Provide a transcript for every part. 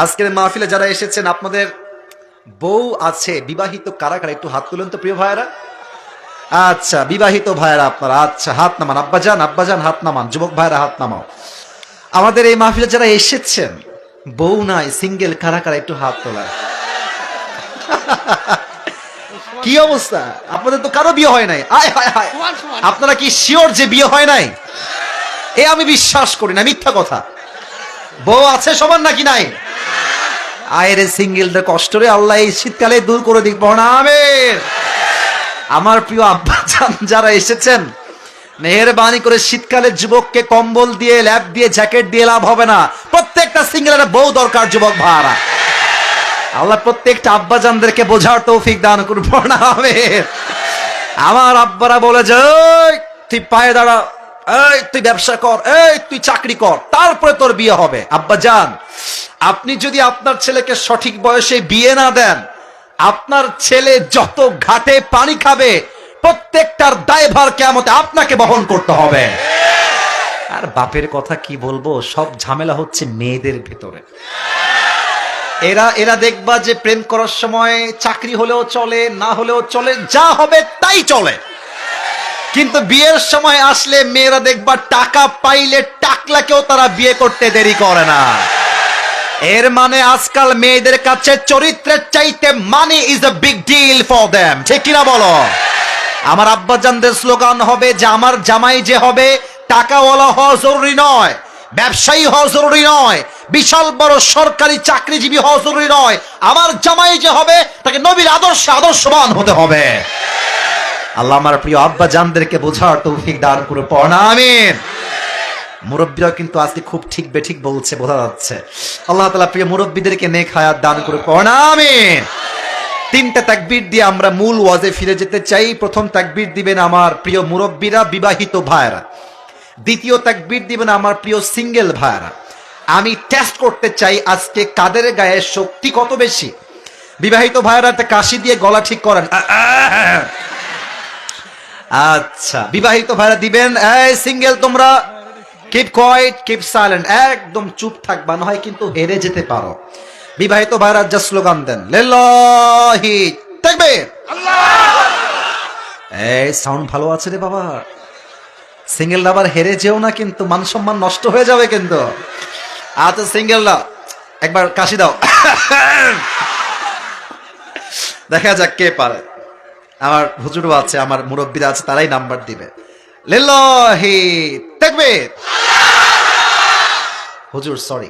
আজকের মাহফিলে যারা এসেছেন আপনাদের বউ আছে, বিবাহিত কারা কারা একটু হাত তুলেন তো প্রিয় ভাইয়েরা। আচ্ছা, বিবাহিত ভাইয়েরা আপনারা আচ্ছা হাত নামান, আব্বাজান আব্বাজান হাত নামান, যুবক ভাইয়েরা হাত নামাও। আমাদের এই মাহফিলে যারা এসেছেন বউ নাই, সিঙ্গেল কারা কারা একটু হাত তোলায়। কি অবস্থা আপনাদের? তো কারো বিয়ে হয় নাই। আয় হায় হায়, আপনারা কি শিওর যে বিয়ে হয় নাই? এ আমি বিশ্বাস করি না, মিথ্যা কথা। বউ আছে সবার নাকি নাই? আয়ের সিঙ্গেলদের কষ্ট রে আল্লাহ এই শীতকালে দূর করে দিক না। আমিন। আমার প্রিয় আব্বাজান যারা এসেছেন, মেহেরবানি করে শীতকালে যুবককে কম্বল দিয়ে, ল্যাপ দিয়ে, জ্যাকেট দিয়ে লাভ হবে না। প্রত্যেকটা সিঙ্গেলের বউ দরকার যুবক ভাড়া। আল্লাহ প্রত্যেকটা আব্বাজানদেরকে বোঝার তৌফিক দান করুন। আমিন। আমার আব্বারা বলে যে তুই পায়ে দাঁড়া, এই তুই ব্যবসা কর, এই তুই চাকরি কর, তারপরে তোর বিয়ে হবে। আব্বাজান, আপনি যদি আপনার ছেলেকে সঠিক বয়সে বিয়ে না দেন, আপনার ছেলে যত ঘাটে পানি খাবে প্রত্যেকটার দায়ভার কিয়ামতে আপনাকে বহন করতে হবে। আর বাপের কথা কি বলবো, সব ঝামেলা হচ্ছে মেয়েদের ভেতরে। এরা দেখবা যে প্রেম করার সময় চাকরি হলেও চলে, না হলেও চলে, যা হবে তাই চলে। কিন্তু বিয়ের সময় আসলে মেয়েরা দেখবা টাকা পাইলে টাকলাকেও তারা বিয়ে করতে দেরি করে না। এর মানে আজকাল মেয়েদের কাছে চরিত্রের চাইতে money is a big deal for them. ঠিক কিনা বলো? আমার আব্বাজানদের স্লোগান হবে যে আমার জামাই যে হবে টাকাওয়ালা হওয়া জরুরি নয়, ব্যবসায়ী হওয়া জরুরি নয়, বিশাল বড় সরকারি চাকরিজীবী হওয়া জরুরি নয়। আমার জামাই যে হবে তাকে নবীর আদর্শে আদর্শবান হতে হবে। আল্লাহ আমার প্রিয় আব্বাজানদেরকে বোঝার তৌফিক দান করে পড়া। আমিন। মুরব্বীরা কিন্তু আজকে খুব ঠিক বেঠিক বলছে, বোঝা যাচ্ছে। আল্লাহ তাআলা প্রিয় মুরব্বীদেরকে নেক হায়াত দান করে পড়া। আমিন। তিনটা তাকবীর দিয়ে আমরা মূল ওয়াজে ফিরে যেতে চাই। প্রথম তাকবীর দিবেন আমার প্রিয় মুরব্বীরা, বিবাহিত ভাইরা। দ্বিতীয় তাকবীর দিবেন আমার প্রিয় সিঙ্গেল ভাইরা। আমি টেস্ট করতে চাই আজকে কাদের গায়ে শক্তি কত বেশি। বিবাহিত ভাইরা একটা কাশি দিয়ে গলা ঠিক করেন। আচ্ছা, বিবাহিত ভাইরা দিবেন। এই সিঙ্গেল তোমরা কিপ কোয়াইট, কিপ সাইলেন্ট, একদম চুপ থাকবা, না হয় কিন্তু হেরে যেতে পারো। বিবাহিত ভাইরা যা স্লোগান দেন, লিল্লাহি তাকবীর, এই সাউন্ড ভালো আছে রে বাবা। সিঙ্গেলরা আবার হেরে যেও না, কিন্তু মান সম্মান নষ্ট হয়ে যাবে কিন্তু। আচ্ছা সিঙ্গেলরা একবার কাশি দাও, দেখা যাক কে পারে। আমার হুজুরও আছে, আমার মুরব্বীরা আছে, তারাই নাম্বার দিবে। লিল্লাহি তাকবীর। হুজুর সরি,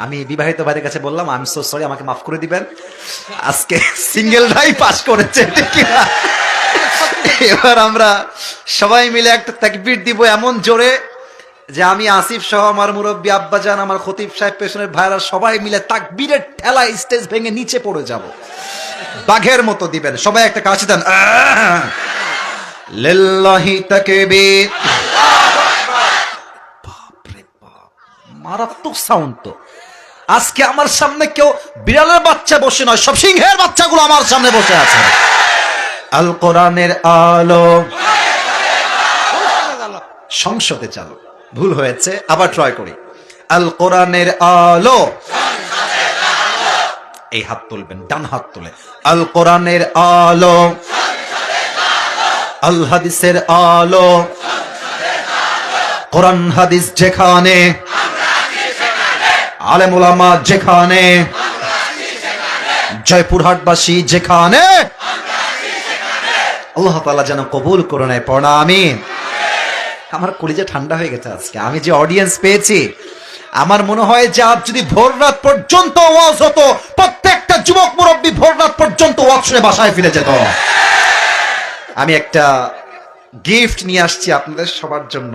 আমি বিবাহিত ভাইদের কাছে বললাম আমি সো সরি, আমাকে মাফ করে দিবেন। আজকে সিঙ্গেলরাই পাস করেছে, ঠিক না? এবার আমরা সবাই মিলে একটা তাকবীর দিব এমন জোরে যে আমি আসিফ সহ আমার মুরব্বী আব্বাজান, আমার খতিব সাহেব, পেছনের ভাইরা সবাই মিলে তাকবীরের ঠেলা স্টেজ ভেঙে নিচে পড়ে যাব। বাঘের মতো দিবেন সবাই, একটা কাশি দেন। লিল্লাহি তাকবীর। বাপরে বাপ, মারাত্মক সাউন্ড তো। আজকে আমার সামনে কেউ বিড়ালের বাচ্চা বসে নয়, সব সিংহের বাচ্চাগুলো আমার সামনে বসে আছে। আল কোরআনের আলো সংসদে চালু। ভুল হয়েছে, আবার ট্রাই করি। আল কোরআনের আলো, এই হাত তুলবেন, ডান হাত তুলে। আল কোরআনের আলো, আল হাদিসের আলো, কোরআন হাদিস যেখানে, আলেম উলামা যেখানে, জয়পুরহাটবাসী যেখানে, আল্লাহ তাআলা যেন কবুল করে নেয়। পড়া আমিন। আমার কলিজা ঠান্ডা হয়ে গেছে আজকে, আমি যে অডিয়েন্স পেয়েছি। আমার মনে হয় যে আজ যদি ভোর রাত পর্যন্ত ওয়াজ হতো, প্রত্যেকটা যুবক মুরব্বী ভোর রাত পর্যন্ত ওয়াজ শুনে বাসায় ফিরে যেত। আমি একটা গিফট নিয়ে আসছি আপনাদের সবার জন্য।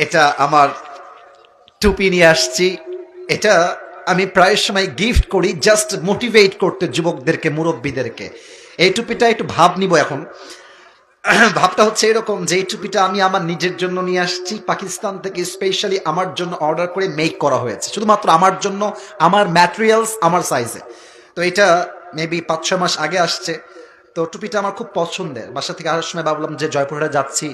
এটা আমার টুপি নিয়ে আসছি। এটা আমি প্রায় সময় গিফট করি জাস্ট মোটিভেট করতে যুবকদেরকে, মুরব্বীদেরকে। এই টুপিটা একটু ভাব নিব এখন। ভাবটা হচ্ছে এরকম যে এই টুপিটা আমি আমার নিজের জন্য নিয়ে আসছি, পাকিস্তান থেকে স্পেশালি আমার জন্য অর্ডার করে মেক করা হয়েছে, শুধুমাত্র আমার জন্য, আমার ম্যাটেরিয়ালস, আমার সাইজে। তো এটা মেবি 5-6 মাস আগে আসছে। তো টুপিটা আমার খুব পছন্দের। বাসা থেকে আসার সময় ভাবলাম যে জয়পুরহাটে যাচ্ছি,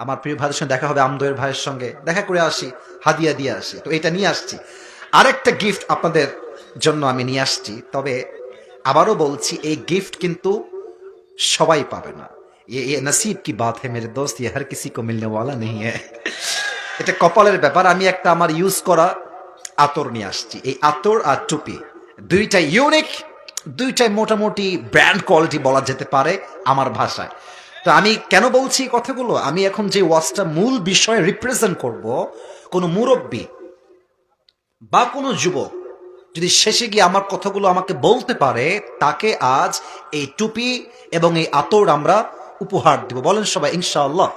আমার প্রিয় ভাইয়ের সঙ্গে দেখা হবে, আমদোয়ের ভাইয়ের সঙ্গে দেখা করে আসি, হাদিয়া দিয়ে আসি। তো এটা নিয়ে আসছি, আরেকটা গিফট আপনাদের জন্য আমি নিয়ে আসছি। তবে আবারও বলছি, এই গিফট কিন্তু সবাই পাবে না। ये नसीब की बात है मेरे दोस्त, ये हर किसी को मिलने वाला नहीं है। এটা কপালের ব্যাপার। আমি একটা আমার ইউজ করা আতর নিয়ে আসছি। এই আতর আর টুপি দুইটাই ইউনিক, দুইটাই মোটামুটি ব্র্যান্ড কোয়ালিটি বলা যেতে পারে আমার ভাষায়। তো আমি কেন বলছি এই কথাগুলো, আমি এখন যে ওয়াজটা মূল বিষয় রিপ্রেজেন্ট করব, কোনো মুরব্বী বা কোনো যুবক যদি শেষে গিয়ে আমার কথাগুলো আমাকে বলতে পারে, তাকে আজ এই টুপি এবং এই আতর আমরা উপহার দিব। বলেন সবাই ইনশাআল্লাহ।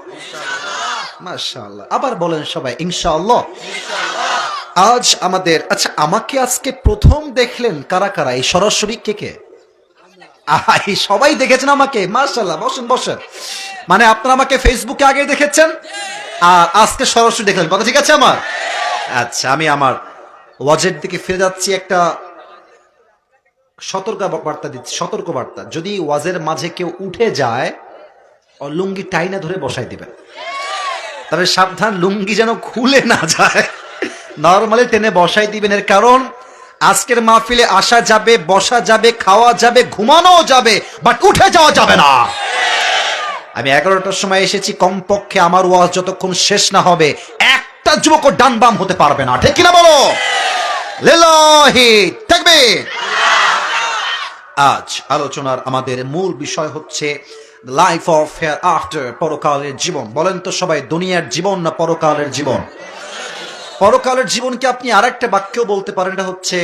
মাশাআল্লাহ। আবার বলেন সবাই ইনশাআল্লাহ। আজ আমাদের, আচ্ছা আমাকে আজকে প্রথম দেখলেন কারা কারা? এই সরাসরি কে কে? এই সবাই দেখেছেন আমাকে, মাশাআল্লাহ। বসেন বসেন। মানে আপনারা আমাকে ফেসবুকে আগে দেখেছেন আর আজকে সরাসরি দেখলেন, কথা ঠিক আছে আমার? আচ্ছা, আমি আমার ওয়াজের দিকে ফিরে যাচ্ছি। একটা সতর্ক বার্তা দিচ্ছি, সতর্ক বার্তা। যদি ওয়াজের মাঝে কেউ উঠে যায়, ও লুঙ্গি টাইনা ধরে বসাই দিবেন। তবে সাবধান, লুঙ্গি যেন খুলে না যায়, নরমালি টেনে বসাই দিবেন। এর কারণ আজকের মাহফিলে আসা যাবে, বসা যাবে, খাওয়া যাবে, ঘুমানো যাবে, বাট উঠে যাওয়া যাবে না। আমি 11টার সময় এসেছি, কমপক্ষে আমার ওয়াজ যতক্ষণ শেষ না হবে একটা যুবক ডান বাম হতে পারবে না, ঠিক কিনা বলো? লিল্লাহি তাকবীর। আজ আলোচনার আমাদের মূল বিষয় হচ্ছে লাইফ অফ হেয়ার আফটার, পরকালের জীবন। বলেন তো সবাই, দুনিয়ার জীবন না পরকালের জীবন? পরকালের জীবনকে আপনি আরেকটা বাক্যও বলতে পারেন, এটা হচ্ছে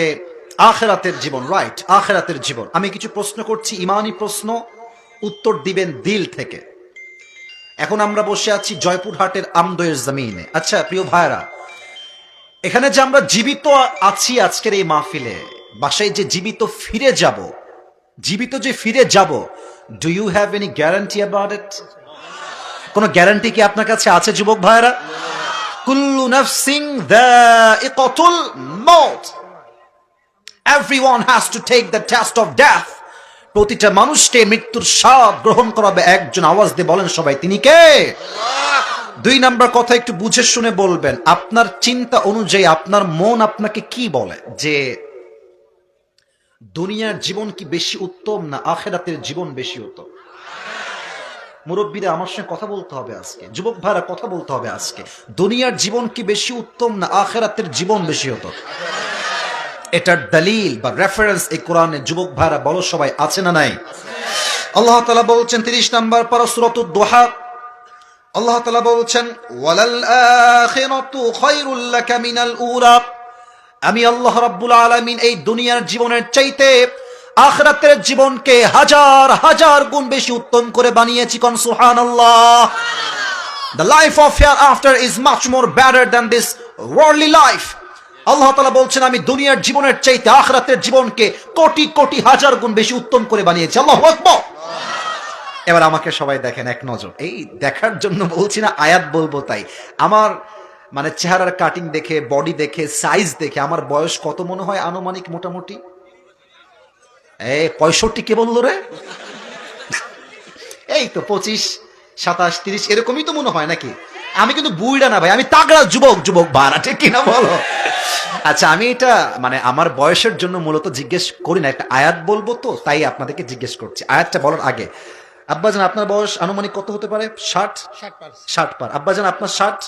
আখিরাতের জীবন। রাইট, আখিরাতের জীবন। আমি কিছু প্রশ্ন করছি, ইমানি প্রশ্ন, উত্তর দিবেন দিল থেকে। এখন আমরা বসে আছি জয়পুরহাটের আমদোয়ের জমিনে। আচ্ছা প্রিয় ভাইরা, এখানে যে আমরা জীবিত আছি আজকের এই মাহফিলে, বাসায় যে জীবিত ফিরে যাব, জীবিত যে ফিরে যাব, do you have any guarantee about it? কোন গ্যারান্টি কি আপনার কাছে আছে যুবক ভাইরা? কুল্লু নাফসিন যায়িকাতুল মাউত, everyone has to take the test of death. প্রতিটা মানুষকে মৃত্যুর স্বাদ গ্রহণ করাবে একজন। আওয়াজ দিয়ে বলেন সবাই, তিনি কে? দুই নাম্বার কথা একটু বুঝে শুনে বলবেন। আপনার চিন্তা অনুযায়ী আপনার মন আপনাকে কি বলে, যে দুনিয়ার জীবন কি বেশি উত্তম না আখিরাতের জীবন বেশি উত্তম? মুরব্বীরা আমার সঙ্গে কথা বলতে হবে আজকে, যুবক ভাইরা কথা বলতে হবে আজকে। দুনিয়ার জীবন কি বেশি উত্তম না আখিরাতের জীবন বেশি উত্তম? এটার দলিল বা রেফারেন্স এই কোরআনে যুবক ভাইরা বলো সবাই, আছে না নাই? আল্লাহ তাআলা বলছেন 30 নম্বর পারা সূরাতুদ দুহা, আল্লাহ তাআলা বলছেন ওয়ালাল আখিরাতু খায়রুল লাকা মিনাল উলা। আমি আল্লাহ রাব্বুল আলামিন এই দুনিয়ার জীবনের চাইতে আখিরাতের জীবনকে হাজার হাজার গুণ বেশি উত্তম করে বানিয়েছি। কোন সুবহানাল্লাহ। The life of hereafter is much more better than this worldly life. আল্লাহ তাআলা বলছেন আমি দুনিয়ার জীবনের চাইতে আখিরাতের জীবনকে কোটি কোটি হাজার গুণ বেশি উত্তম করে বানিয়েছি। আল্লাহু আকবার। এবার আমাকে সবাই দেখেন এক নজর। এই দেখার জন্য বলছি না, আয়াত বলবো তাই। আমার মানে চেহারার কাটিং দেখে, বডি দেখে, সাইজ দেখে আমার বয়স কত মনে হয় আনুমানিক? মোটামুটি 65 কে বললো রে? এই তো 25, 27, 30 এরকমই তো মনে হয় নাকি? আমি কিন্তু বুইড়া না ভাই, আমি তাগড়া যুবক, যুবক ভাড়া, ঠিক কিনা বলো? আচ্ছা, আমি এটা মানে আমার বয়সের জন্য মূলত জিজ্ঞেস করি না, একটা আয়াত বলবো তো তাই আপনাদেরকে জিজ্ঞেস করছি। আয়াতটা বলার আগে, আব্বাজান আপনার বয়স আনুমানিক কত হতে পারে? 60 পার। আব্বাজান আপনার 60?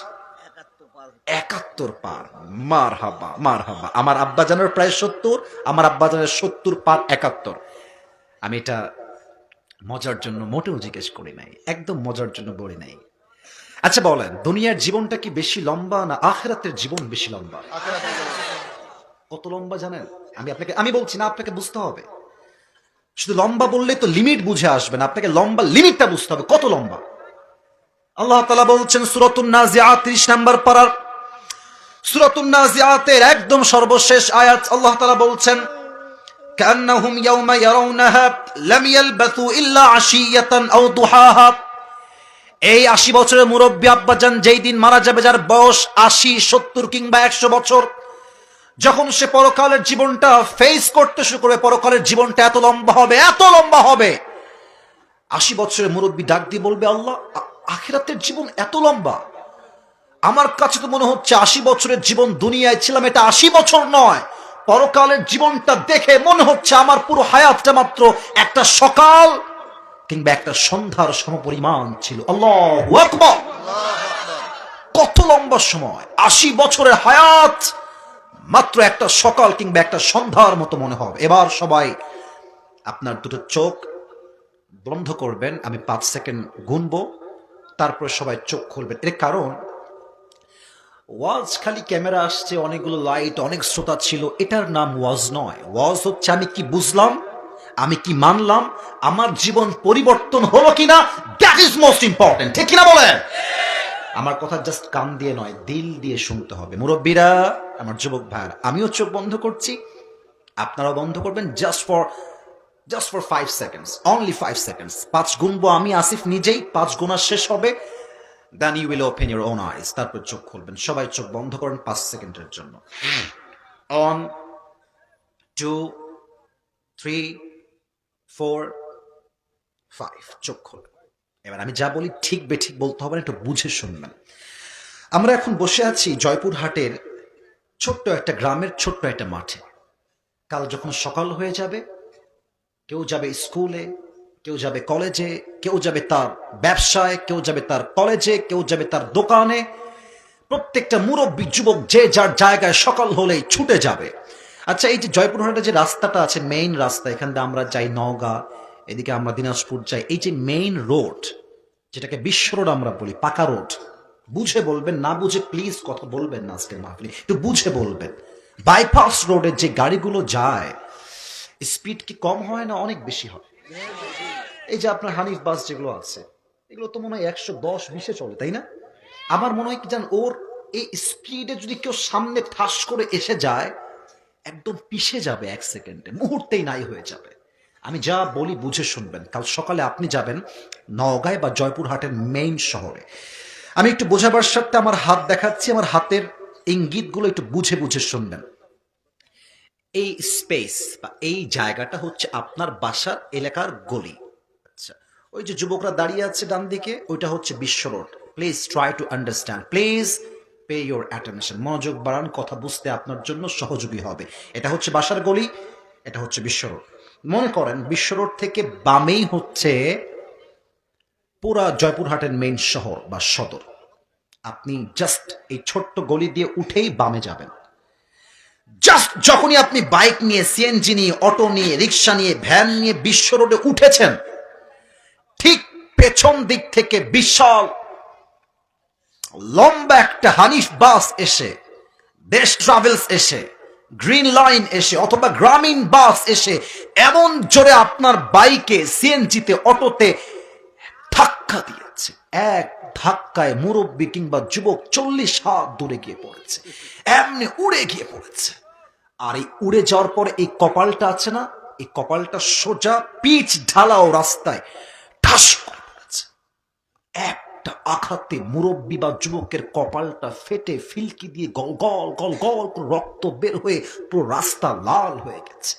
71 পার। মারহাবা মারহাবা। আমার আব্বাজানের প্রায় 70, আমার আব্বাজানের 70 পার 71। আমি এটা মজার জন্য মোটেও জিজ্ঞেস করি নাই, একদম মজার জন্য বলি নাই। আচ্ছা বলেন, দুনিয়ার জীবনটা কি বেশি লম্বা না আখিরাতের জীবন বেশি লম্বা? কত লম্বা জানেন? আমি বলছি না, আপনাকে বুঝতে হবে। শুধু লম্বা বললে তো লিমিট বুঝে আসবে না, আপনাকে লম্বা লিমিটটা বুঝতে হবে, কত লম্বা। আল্লাহ তাআলা বলছেন সূরাতুন নাজিআত 30 নম্বর পারার, সূরাতুন নাজিআতের একদম সর্বশেষ আয়াত। আল্লাহ তাআলা বলছেন কান্নাহুম ইয়াওমা ইয়ারাউনাহা লাম ইয়ালবাথু ইল্লা আশিয়াতান আও দুহাহা। এই 80 বছরের মুরব্বী আব্বাজান যেই দিন মারা যাবে, যার বয়স 80, 70 কিংবা 100 বছর, যখন সে পরকালের জীবনটা ফেস করতে শুরু করবে, পরকালের জীবনটা এত লম্বা হবে, এত লম্বা হবে। 80 বছরের মুরব্বী ডাক দিয়ে বলবে, আল্লাহ আখিরাতের জীবন এত লম্বা? আমার কাছে তো মনে হচ্ছে 80 বছরের জীবন দুনিয়ায় ছিলাম, এটা 80 বছর নয়। পরকালের জীবনটা দেখে মনে হচ্ছে আমার পুরো হায়াতটা মাত্র একটা সকাল কিংবা একটা সন্ধ্যার সমপরিমাণ ছিল। আল্লাহু আকবার! কত লম্বা সময়! 80 বছরের হায়াত মাত্র একটা সকাল কিংবা একটা সন্ধ্যার মতো মনে হবে। এবার সবাই আপনার দুটো চোখ বন্ধ করবেন, আমি 5 সেকেন্ড গুনবো, তারপর সবাই চোখ খুলবেন। এর কারণ ওয়াজ খালি ক্যামেরা আসছে, অনেকগুলো লাইট, অনেক শ্রোতা ছিল, এটার নাম ওয়াজ নয়। ওয়াজ হচ্ছে আমি কি বুঝলাম, আমি কি মানলাম, আমার জীবন পরিবর্তন হলো কিনা, দ্যাট ইজ মোস্ট ইম্পর্টেন্ট। ঠিক কিনা বলেন? আমার কথা জাস্ট কান দিয়ে নয়, দিল দিয়ে শুনতে হবে। মুরব্বীরা, আমার যুবক ভাইরা, আমিও চোখ বন্ধ করছি, আপনারাও বন্ধ করবেন, just for 5 seconds, only 5 seconds. 5 গুনবো আমি, আসিফ নিজেই, 5 গোনা শেষ হবে, then you will open your own eyes, তারপর চোখ খুলবেন। সবাই চোখ বন্ধ করেন 5 সেকেন্ডের জন্য। 1 2 3 4 5, চোখ খুলবেন। এবার আমি যা বলি ঠিক বেঠিক বলতে হবে না, একটু বুঝে শুনবেন। আমরা এখন বসে আছি জয়পুরহাটের ছোট্ট একটা গ্রামের ছোট্ট একটা মাঠে। কাল যখন সকাল হয়ে যাবে, কেউ যাবে স্কুলে, কেউ যাবে কলেজে, কেউ যাবে তার ব্যবসায়, কেউ যাবে তার কলেজে, কেউ যাবে তার দোকানে। প্রত্যেকটা মুরব্বী যুবক যে যার জায়গায় সকাল হলেই ছুটে যাবে। আচ্ছা, এই যে জয়পুরহাটে যে রাস্তাটা আছে, মেইন রাস্তা, এখান থেকে আমরা যাই নওগাঁ, এদিকে আমরা দিনাজপুর যাই, এই যে মেইন রোড, যেটাকে বিশ্ব রোড আমরা বলি, পাকা রোড, বুঝে বলবেন, না বুঝে প্লিজ কথা বলবেন না আজকের মাহফিলে, একটু বুঝে বলবেন। বাইপাস রোডে যে গাড়িগুলো যায়, স্পিড কি কম হয় না অনেক বেশি হয়? এই যে আপনার হানিফ বাস যেগুলো আছে, এগুলো তো মনে হয় 110-20-এ চলে, তাই না? আমার মনে হয় কি জান, ওর এই স্পিডে যদি কেউ সামনে ঠাস করে এসে যায়, একদম পিষে যাবে, 1 সেকেন্ডে, মুহূর্তেই নাই হয়ে যাবে। আমি যা বলি বুঝে শুনবেন। কাল সকালে আপনি যাবেন নওগাঁয় বা জয়পুরহাটের মেইন শহরে। আমি একটু বোঝাবার সাথে আমার হাত দেখাচ্ছি, আমার হাতের ইঙ্গিতগুলো একটু বুঝে বুঝে শুনবেন। এই স্পেস বা এই জায়গাটা হচ্ছে আপনার বাসার এলাকার গলি। আচ্ছা, ওই যে যুবকরা দাঁড়িয়ে আছে ডান দিকে, ওইটা হচ্ছে বিশ্ব road. Please try to understand, please pay your attention, মনোযোগ বাড়ান, কথা বুঝতে আপনার জন্য সহযোগী হবে। এটা হচ্ছে বাসার গলি, এটা হচ্ছে বিশ্ব রোড। মনে করেন বিশ্ব রোড থেকে বামেই হচ্ছে পুরা জয়পুরহাটের মেইন শহর বা সদর। আপনি জাস্ট এই ছোট্ট গলি দিয়ে উঠেই বামে যাবেন। জাস্ট যখনই আপনি বাইক নিয়ে, সিএনজি নিয়ে, অটো নিয়ে, রিক্সা নিয়ে, ভ্যান নিয়ে বিশ্ব রোডে উঠেছেন, ঠিক পেছন দিক থেকে বিশাল লম্বা একটা হানিফ বাস এসে, দেশ ট্রাভেলস এসে, গ্রিন লাইন এসে, অথবা গ্রামীণ বাস এসে এমন জোরে আপনার বাইকে, সিএনজিতে, অটোতে ধাক্কা দিয়েছে, এক ধাক্কায় মুরব্বী কিংবা যুবক 40 হাত দূরে গিয়ে পড়েছে, এমনি উড়ে গিয়ে পড়েছে। আর এই উড়ে যাওয়ার পরে এই কপালটা আছে না, এই কপালটা সোজা পিচ ঢালাও রাস্তায় ঠাস করে পড়েছে। একটা আঘাতে মুরব্বী বা যুবকের কপালটা ফেটে ফিলকি দিয়ে গল গল গল গল রক্ত বের হয়ে পুরো রাস্তা লাল হয়ে গেছে।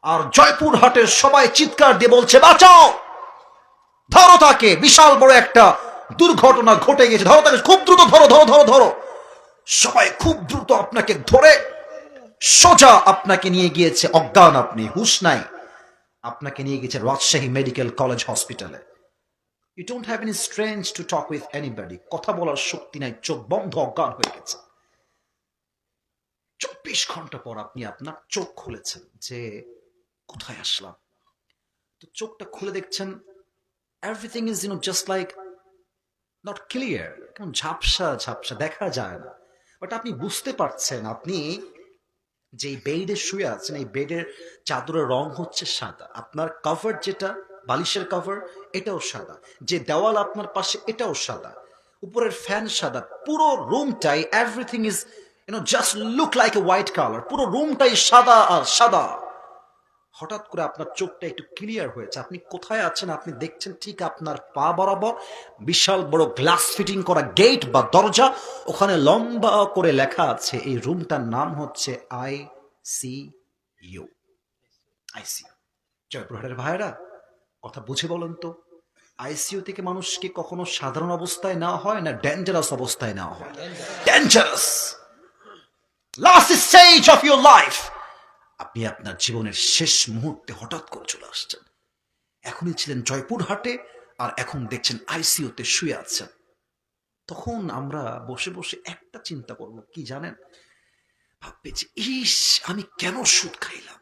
আর জয়পুরহাটের সবাই চিৎকার দিয়ে বলছে, বাঁচাও, ধরো তাকে, বিশাল বড় একটা দুর্ঘটনা ঘটে গেছে, ধরো তাকে, খুব দ্রুত ধরো, ধরো ধরো ধরো। সবাই খুব দ্রুত আপনাকে ধরে সোজা আপনাকে নিয়ে গিয়েছে, অজ্ঞান আপনি, হুশ নাই, আপনাকে নিয়ে গেছে রাজশাহী মেডিকেল কলেজ হসপিটালে। You don't have any strange to talk with anybody, কথা বলার শক্তি নাই, চোখ বন্ধ, অজ্ঞান হয়ে গেছে। 24 ঘন্টা পর আপনি আপনার চোখ খুলেছেন যে কোথায় আসলাম। তো চোখটা খুলে দেখছেন everything is just like not clear, কেমন ঝাপসা ঝাপসা, দেখা যায় না। বাট আপনি বুঝতে পারছেন, আপনি যে বেডে শুয়ে আছেন, এই বেডের চাদরের রং হচ্ছে সাদা, আপনার কভার যেটা বালিশের কভার এটাও সাদা, যে দেওয়াল আপনার পাশে এটাও সাদা, উপরের ফ্যান সাদা, পুরো রুমটাই everything is just look like a white colour, পুরো রুমটাই সাদা আর সাদা। হঠাৎ করে আপনার চোখটা একটু ক্লিয়ার হয়েছে, আপনি কোথায় আছেন আপনি দেখছেন, ঠিক আপনার পা বরাবর বিশাল বড় গ্লাস ফিটিং করা গেট বা দরজা, ওখানে লম্বা করে লেখা আছে এই রুমটার নাম হচ্ছে আইসিইউ। জয়পুরহাটের ভাইরা, কথা বুঝে বলেন তো, আইসিইউ থেকে মানুষকে কখনো সাধারণ অবস্থায় নেওয়া হয় না ডেঞ্জারাস অবস্থায় নেওয়া হয়? Dangerous, last stage of your life. আপনি আপনার জীবনের শেষ মুহূর্তে হঠাৎ করে চলে আসছেন। এখনই ছিলেন জয়পুরহাটে, আর এখন দেখছেন আইসিইউতে শুয়ে আছেন। তখন আমরা বসে বসে একটা চিন্তা করব, কি জানেন? ভাববে যে ইস, আমি কেন সুদ খাইলাম,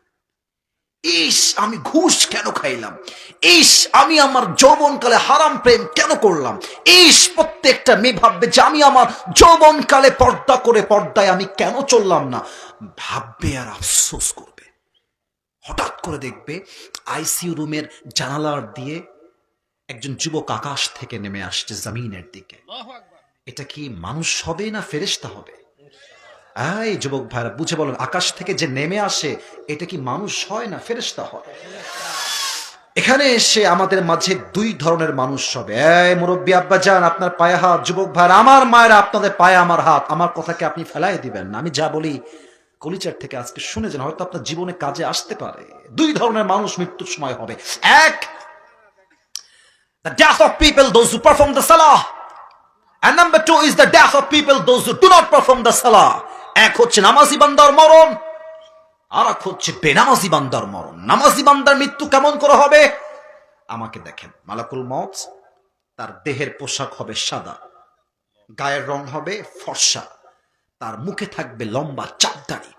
ইস আমি ঘুষ কেন খাইলাম, ইস আমি আমার যৌবনকালে হারাম প্রেম কেন করলাম, ইস প্রত্যেকটা মেয়ে ভাববে যে আমি আমার যৌবনকালে পর্দা করে পর্দায় আমি কেন চললাম না। ভাববে আর আফসোস করবে। হঠাৎ করে দেখবে আইসিইউ রুমের জানালার দিয়ে একজন যুবক আকাশ থেকে নেমে আসছে জমিনের দিকে। এটা কি মানুষ হবে না ফেরেশতা হবে? এই যুবক ভাইরা বুঝে বলেন, আকাশ থেকে যে নেমে আসে এটা কি মানুষ হয় না ফেরেশতা হয়? এখানে এসে আমাদের মাঝে দুই ধরনের মানুষ হবে। এই মুরব্বী আব্বাজান আপনার পায়ে হাত, যুবক ভাইরা আমার মায়েরা আপনাদের পায়ে আমার হাত। আমার কথাকে আপনি ফেলাই দিবেন না, আমি যা বলি কলিচার থেকে আজকে শুনে যান, হয়তো আপনার জীবনে কাজে আসতে পারে। দুই ধরনের মানুষ মৃত্যুর সময় হবে। এক, the death of people those who perform the salah, and number two is the death of people those who do not perform the salah. এক হচ্ছে নামাজি বান্দার মরণ, আর এক হচ্ছে বেনামাজি বান্দার মরণ। নামাজি বান্দার মৃত্যু কেমন করে হবে? আমাকে দেখেন, মালাকুল মউত তার দেহের পোশাক হবে সাদা, গায়ের রং হবে ফর্সা, তার মুখে থাকবে লম্বা চাপদাড়ি,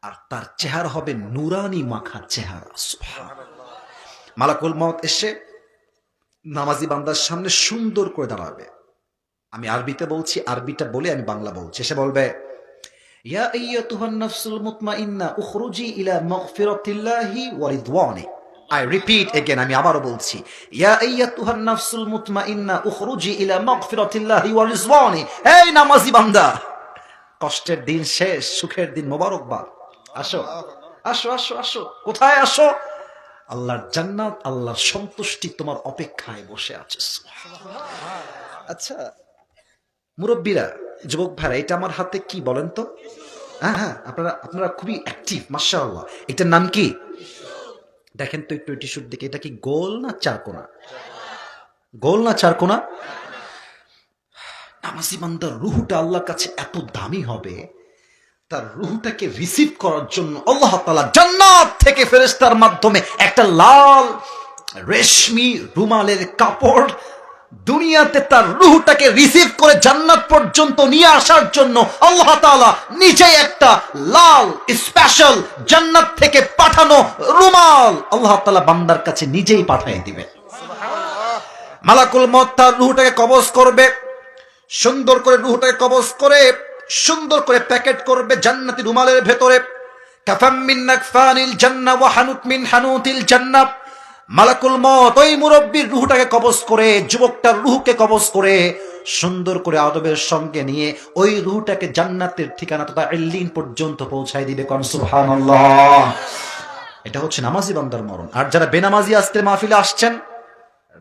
আর তার চেহারা হবে নুরানি মাখা চেহারা। সুবহানাল্লাহ। মালাকুল মউত এসে নামাজি বান্দার সামনে সুন্দর করে দাঁড়াবে। আমি আরবিতে বলছি, আরবিটা বলে আমি বাংলা বলছি। সে বলবে, ইয়া আইয়াতুহান নাফসুল মুতমাইন্না উখরুজি ইলা মাগফিরাতিল্লাহি ওয়া রিদওয়ানি। আই রিপিট এগেন, আমি আবারো বলছি, ইয়া আইয়াতুহান নাফসুল মুতমাইন্না উখরুজি ইলা মাগফিরাতিল্লাহি ওয়া রিদওয়ানি। এই নামাজি বান্দা, কষ্টের দিন শেষ, সুখের দিন মোবারকবাদ। আসো আসো আসো আসো। কোথায় আসো? আল্লাহর জান্নাত, আল্লাহর সন্তুষ্টি তোমার অপেক্ষায় বসে আছে। আচ্ছা মুরব্বীরা, যুবক ভাইরা, এটা আমার হাতে কি বলেন তো? হ্যাঁ, আপনারা খুবই অ্যাক্টিভ, মাশাআল্লাহ। এটার নাম কি? দেখেন তো একটু টিস্যুর দিকে, এটা কি গোল না চারকোনা? গোল না চারকোনা? নামাজি বান্দার রুহটা আল্লাহর কাছে এত দামি হবে, তার রুহটাকে রিসিভ করার জন্য আল্লাহ তাআলা জান্নাত থেকে ফেরেশতার মাধ্যমে একটা লাল রেশমি রুমালের কাপড় দুনিয়াতে তার রুহটাকে রিসিভ করে জান্নাত পর্যন্ত নিয়ে আসার জন্য আল্লাহ তাআলা নিজেই একটা লাল স্পেশাল জান্নাত থেকে পাঠানো রুমাল আল্লাহ তাআলা বান্দার কাছে নিজেই পাঠিয়ে দিবেন। মালাকুল মউত তার রুহটাকে কবজ করবে, সুন্দর করে রুহটাকে কবজ করে সুন্দর করে প্যাকেট করবে জান্নাতি রুমালের ভেতরে। কাফাম মিন নাকফানিল জান্নাহ ওয়া হানুত মিন হানুতিল জান্নাহ। মালাকুল মউত ওই মুরব্বির রুহটাকে কবজ করে, যুবকটার রুহকে কবজ করে সুন্দর করে আদবের সঙ্গে নিয়ে ওই রুহটাকে জান্নাতের ঠিকানা তথা ইল্লিন পর্যন্ত পৌঁছায় দিবে। কোন সুবহানাল্লাহ। এটা হচ্ছে নামাজি বান্দার মরণ। আর যারা বেনামাজি আজকের মাহফিলে আসছেন,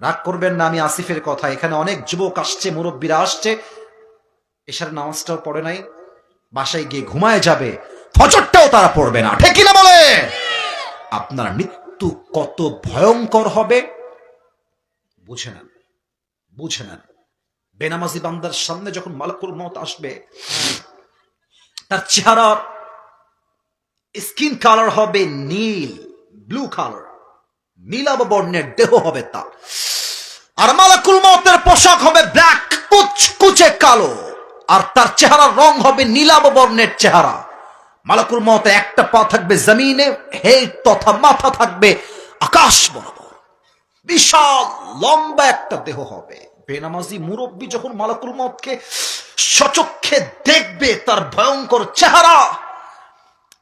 রাগ করবেন না, আমি আসিফের কথা, এখানে অনেক যুবক আসছে, মুরব্বীরা আসছে, এশার নামাজটাও পড়ে নাই, বাসায় গিয়ে ঘুমায় যাবে, ফজরটাও তারা পড়বে না। ঠিক কিনা বলে? আপনার মৃত্যু কত ভয়ঙ্কর হবে বুঝে নেন, বুঝে নেন। বেনামাজি বান্দার সামনে যখন মালাকুল মউত আসবে, তার চেহারার স্কিন কালার হবে নীল, ব্লু কালার, নীলাভ বর্ণের দেহ হবে তার, আর মালাকুল মউতের পোশাক হবে ব্ল্যাক, কুচকুচে কালো, আর তার চেহারার রং হবে নীলাভ বর্ণের চেহারা। মালাকুল মউতের একটা পা থাকবে জমিনে, হেড তথা মাথা থাকবে আকাশ বরাবর, বিশাল লম্বা একটা দেহ হবে। বেনামাজি মুরব্বী যখন মালাকুল মউতকে সচক্ষে দেখবে, তার ভয়ঙ্কর চেহারা,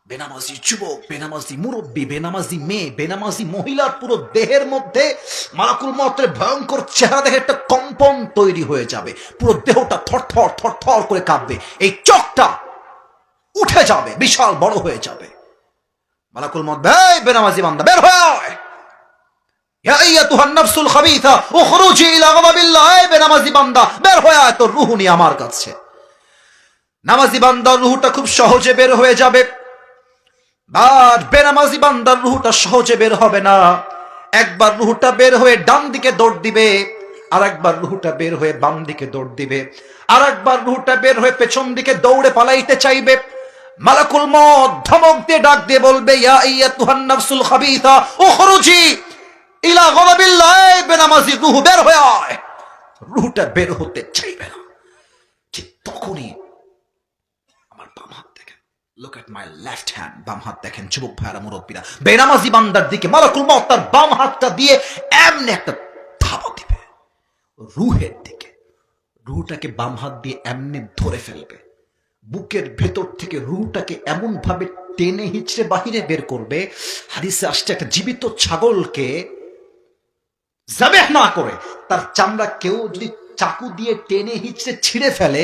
বেনামাজি যুবক, বেনামাজি মুরব্বী, বেনামাজি মেয়ে, বেনামাজি মহিলার পুরো দেহের মধ্যে মালাকুল মউতের ভয়ঙ্কর চেহারা দেখে একটা কম্পন তৈরি হয়ে যাবে, পুরো দেহটা থরথর থরথর করে কাঁপবে, এই চোখটা উঠে যাবে, বিশাল বড় হয়ে যাবে। মালাকুল মউত, এই বেনামাজি বান্দা বের হয়, ইয়া আইয়াতুহান নাফসুল খাবিসা উখরুজি ইলা গাযাবিল্লাহ। এই বেনামাজি বান্দা বের হয়ে আয়, তোর রূহ নিয়ে আমার কাছে। নামাজি বান্দার রূহটা খুব সহজে বের হয়ে যাবে, আর বেনামাজি বান্দার রূহটা সহজে বের হবে না। একবার রূহটা বের হয়ে ডান দিকে দৌড় দিবে, আর একবার রুহটা বের হয়ে বাম দিকে দৌড় দিবে, আর একবার রুহটা বের হয়ে পেছন দিকে দৌড়ে পালাইতে চাইবে। মালাকুল মউত ধমক দিয়ে ডাক দিয়ে বলবে, ইয়া আইয়াতুহান নাফসুল খাবিসা উখরুজি ইলা গাদাবিল্লাহ। বেনামাজি রুহ বের হয়ে আয়। রুহটা বের হতে চাইবে না। ঠিক তখনই আমার বাম হাত দেখেন, look at my left hand, বাম হাত দেখেন যুবক ভাইরা মুরব্বীরা, বেনামাজি বান্দার দিকে মালাকুল মউত তার বাম হাতটা দিয়ে এমনি একটা ধাপা দিবে রুহের দিকে। রুহটাকে বাম হাত দিয়ে এমনি ধরে ফেলবে, বুকের ভেতর থেকে রুহটাকে এমন ভাবে টেনে হিচড়ে বাহিরে বের করবে। হাদিসে আসছে একটা জীবিত ছাগলকে যাবেহ না করে তার চামড়া কেউ যদি চাকু দিয়ে টেনে হিচড়ে ছিঁড়ে ফেলে,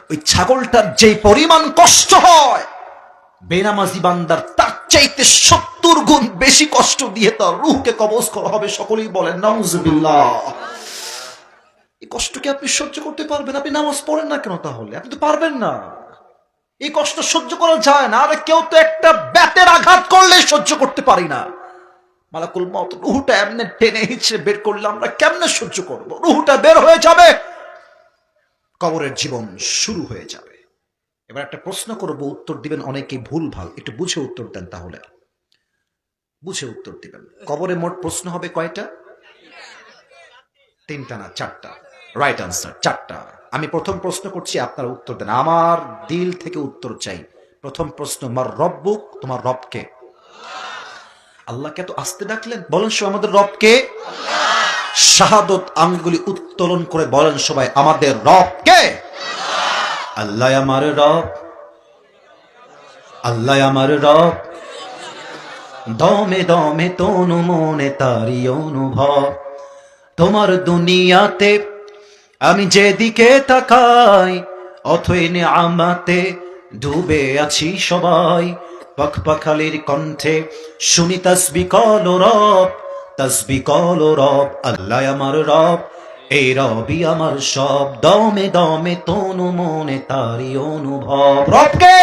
ওই ছাগলটার যে পরিমাণ কষ্ট হয়, বেনামাজি বান্দার তার চাইতে 70 গুণ বেশি কষ্ট দিয়ে তার রূহকে কবজ করা হবে। সকলেই বলেন নাউজুবিল্লাহ। এই কষ্টকে আপনি সহ্য করতে পারবেন? আপনি নামাজ পড়েন না কেন তাহলে? আপনি তো পারবেন না। এই কষ্ট সহ্য করা যায় না। আরে কেউ তো একটা ব্যাটের আঘাত করলে সহ্য করতে পারি না। মালাকুল মউত রূহটা এমনি টেনে হিচড়ে বের করলে আমরা কেমনে সহ্য করব? রূহটা বের হয়ে যাবে, কবরের জীবন শুরু হয়ে যাবে। এবার একটা প্রশ্ন করব, উত্তর দিবেন অনেকেই ভুল ভাল, একটু বুঝে উত্তর দেন। তাহলে বুঝে উত্তর দিবেন। কবরে মোট প্রশ্ন হবে কয়টা? 3টা না 4টা? রাইট আনসার 4টা। আমি প্রথম প্রশ্ন করছি, আপনারা উত্তর দেন, আমার দিল থেকে উত্তর চাই। প্রথম প্রশ্ন, মার রব্বুক, তোমার রবকে? আল্লাহকে তো আস্তে ডাকলেন, বলেন সবাই আমাদের রবকে। শাহাদত আঙ্গুলি উত্তোলন করে বলেন সবাই আমাদের রবকে। আল্লাহ আমার রব, আল্লাহ আমার রব, দমে দমে তনু মনে তারি অনুভব। তোমার দুনিয়াতে আমি যেদিকে তাকাই, অথই নিয়ামতে ডুবে আছি সবাই। পাখপাখালির কণ্ঠে শুনি তাসবিহ কল রব, তাসবিহ কল রব। আল্লাহ আমার রব, এই রবই আমার সব, দমে দমে তনু মনে তারি অনুভব। রবকে।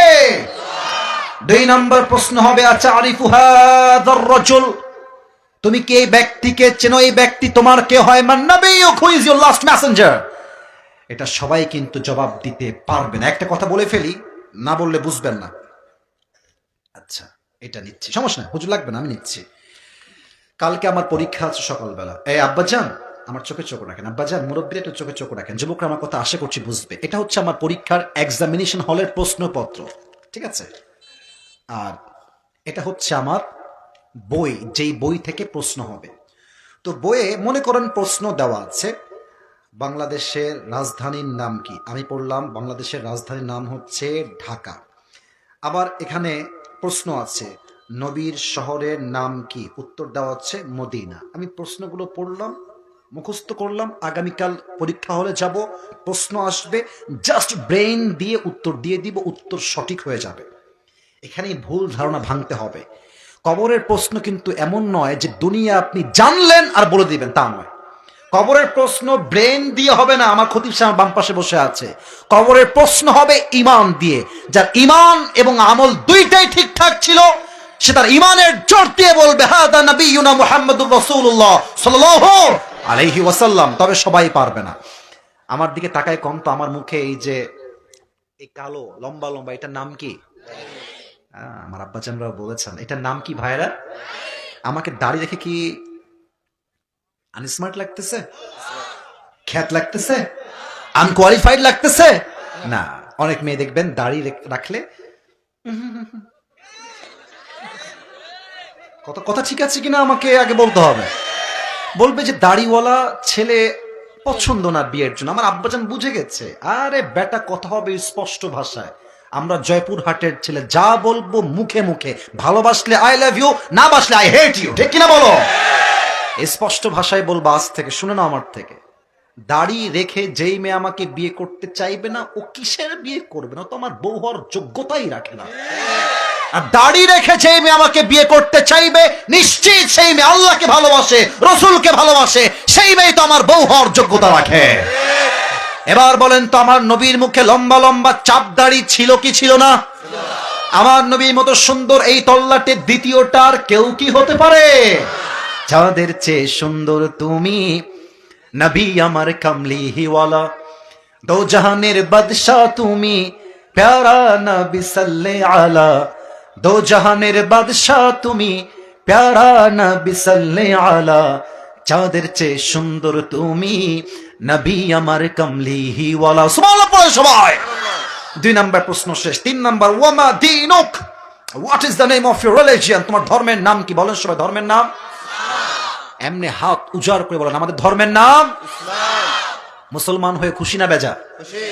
2 নম্বর প্রশ্ন হবে, আচারিফু হাযার রাজুল, তুমি কি এই ব্যক্তিকে চেনো? এই ব্যক্তি তোমার কে হয়? মান নাবিয়্যুক, who is your last messenger? এটা সবাই কিন্তু জবাব দিতে পারবে না। একটা কথা বলে ফেলি, না বললে বুঝবেন না। আচ্ছা, এটা নিচ্ছি, সমস্যা না, হুজুর লাগবে না, আমি নিচ্ছি। কালকে আমার পরীক্ষা আছে সকালবেলা। এই আব্বাজান, আমার চোখে চোখ রাখেন। আব্বাজান, মুরব্বীরা একটু চোখে চোখ রাখেন। যুবকরা আমার কথা আশা করছি বুঝবে। এটা হচ্ছে আমার পরীক্ষার এক্সামিনেশন হলের প্রশ্নপত্র, ঠিক আছে? আর এটা হচ্ছে আমার বই, যেই বই থেকে প্রশ্ন হবে। তো বইয়ে মনে করেন প্রশ্ন দেওয়া আছে, বাংলাদেশের রাজধানীর নাম কি? আমি পড়লাম বাংলাদেশের রাজধানীর নাম হচ্ছে ঢাকা। আবার এখানে প্রশ্ন আছে, নবীর শহরের নাম কি? উত্তর দেওয়া হচ্ছে মদিনা। আমি প্রশ্নগুলো পড়লাম, মুখস্থ করলাম, আগামীকাল পরীক্ষা হলে যাব, প্রশ্ন আসবে, জাস্ট ব্রেইন দিয়ে উত্তর দিয়ে দিব, উত্তর সঠিক হয়ে যাবে। এখানেই ভুল ধারণা ভাঙতে হবে। কবরের প্রশ্ন কিন্তু এমন নয় যে দুনিয়া আপনি জানলেন আর বলে দিবেন, তা নয়। কবরের প্রশ্ন ব্রেন দিয়ে হবে না। আমার খতিব সাহেব বাম পাশে বসে আছে। কবরের প্রশ্ন হবে ইমান দিয়ে। যার ইমান এবং আমল দুইটাই ঠিকঠাক ছিল, সে তার ইমানের জোর দিয়ে বলবে হাদা নবিয়ুনা মুহাম্মাদুর রাসূলুল্লাহ সাল্লাল্লাহু আলাইহি ওয়াসাল্লাম। তবে সবাই পারবে না। আমার দিকে তাকায় কম তো, আমার মুখে এই যে এই কালো লম্বা লম্বা, এটার নাম কি? আমার আব্বাজানরা বলেছেন এটার নাম কি ভাইরা? আমাকে দাড়ি রেখে কি আনস্মার্ট লাগতেছে? খ্যাত লাগতেছে? আনকোয়ালিফাইড লাগতেছে? না। অনেক মেয়ে দেখবেন দাড়ি রাখলে কথা ঠিক আছে কিনা আমাকে আগে বলতে হবে। বলবে যে দাড়িওয়ালা ছেলে পছন্দ না বিয়ের জন্য। আমার আব্বাজান বুঝে গেছে, আরে বেটা কথা হবে স্পষ্ট ভাষায়। আমরা জয়পুর হাটের ছেলে, যা বলবো মুখে মুখে, ভালোবাসলে আই লাভ ইউ, না বাসলে আই হেট ইউ, ঠিক কিনা বলো? স্পষ্ট ভাষায় বলবো আজ থেকে, শুনে না আমার থেকে। দাড়ি রেখে যেই মেয়ে আমাকে বিয়ে করতে চাইবে না, ও কিসের বিয়ে করবে না? তো আমার বউ হওয়ার যোগ্যতাই রাখে না। আর দাড়ি রেখে যেই মেয়ে আমাকে বিয়ে করতে চাইবে, নিশ্চিত সেই মেয়ে আল্লাহকে ভালোবাসে, রসুলকে ভালোবাসে, সেই মেয়ে তো আমার বউ হওয়ার যোগ্যতা রাখে। এবার বলেন তো, আমার নবীর মুখে লম্বা লম্বা চাপ দাড়ি ছিল কি ছিল না? আমার নবীর মতো সুন্দর এই তল্লাটে দ্বিতীয়টার কেউ কি হতে পারে? যাদের চেয়ে সুন্দর তুমি, নবী আমার কামলিওয়ালা, দো জাহানের বাদশাহ তুমি, প্যারা নবী সাল্লে আলা, দো জাহানের বাদশাহ তুমি, প্যারা নবী সাল্লে আলা, চাঁদের চেয়ে সুন্দর তুমি, নবী আমার কামলিওয়ালা। সুবহানাল্লাহ পড়ে সবাই। 2 নাম্বার প্রশ্ন শেষ। 3 নাম্বার, ওয়ামা দীনুক, what is the name of your religion? তোমার ধর্মের নাম কি? বলেন সবাই, ধর্মের নাম। এমনি হাত উজাড় করে বলেন, আমাদের ধর্মের নাম ইসলাম। মুসলমান হয়ে খুশি না বেজা? খুশি।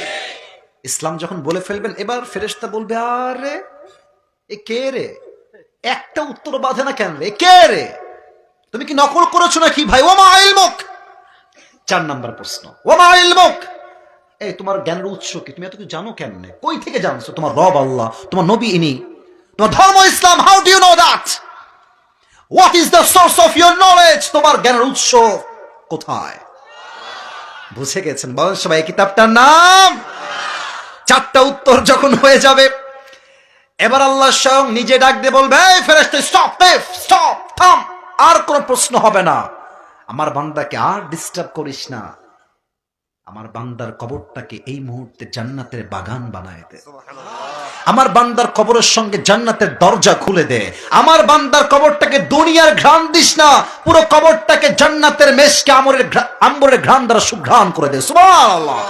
ইসলাম যখন বলে ফেলবেন, এবার ফেরেশতা বলবে, আরে এ কে রে? একটা উত্তর বাঁধে না কেন? এ কে রে? তুমি কি নকল করেছো নাকি ভাই? ওমা ইলমুক। 4 নাম্বার প্রশ্ন, ওমা ইলমুক, এই তোমার জ্ঞানের উৎস কি? তুমি এত কিছু জানো কেমনে? কই থেকে জানছো? তোমার রব আল্লাহ, তোমার নবী ইনি, তোমার ধর্ম Islam. How do you know that? What is the source of your knowledge? তোমার জ্ঞানের উৎস কোথায়? বুঝে গেছেন? বলেন সবাই, এই কিতাবটার নাম। 4টা উত্তর যখন হয়ে যাবে, এবার আল্লাহ স্বয়ং নিজে ডাক দিয়ে বলবে, এই ফেরেশতা, স্টপ, স্টপ, থাম, আর কোনো প্রশ্ন হবে না। আমার বান্দাকে আর ডিস্টার্ব করিস না। আমার বান্দার কবরটাকে এই মুহূর্তে জান্নাতের বাগান বানায় দে। আমার বান্দার কবরের সঙ্গে জান্নাতের দরজা খুলে দে। আমার বান্দার কবরটাকে দুনিয়ার ঘ্রাণ দিস না, পুরো কবরটাকে জান্নাতের মেশকে আম্বরের ঘ্রাণ দ্বারা সুঘ্রাণ করে দে। সুবহানাল্লাহ।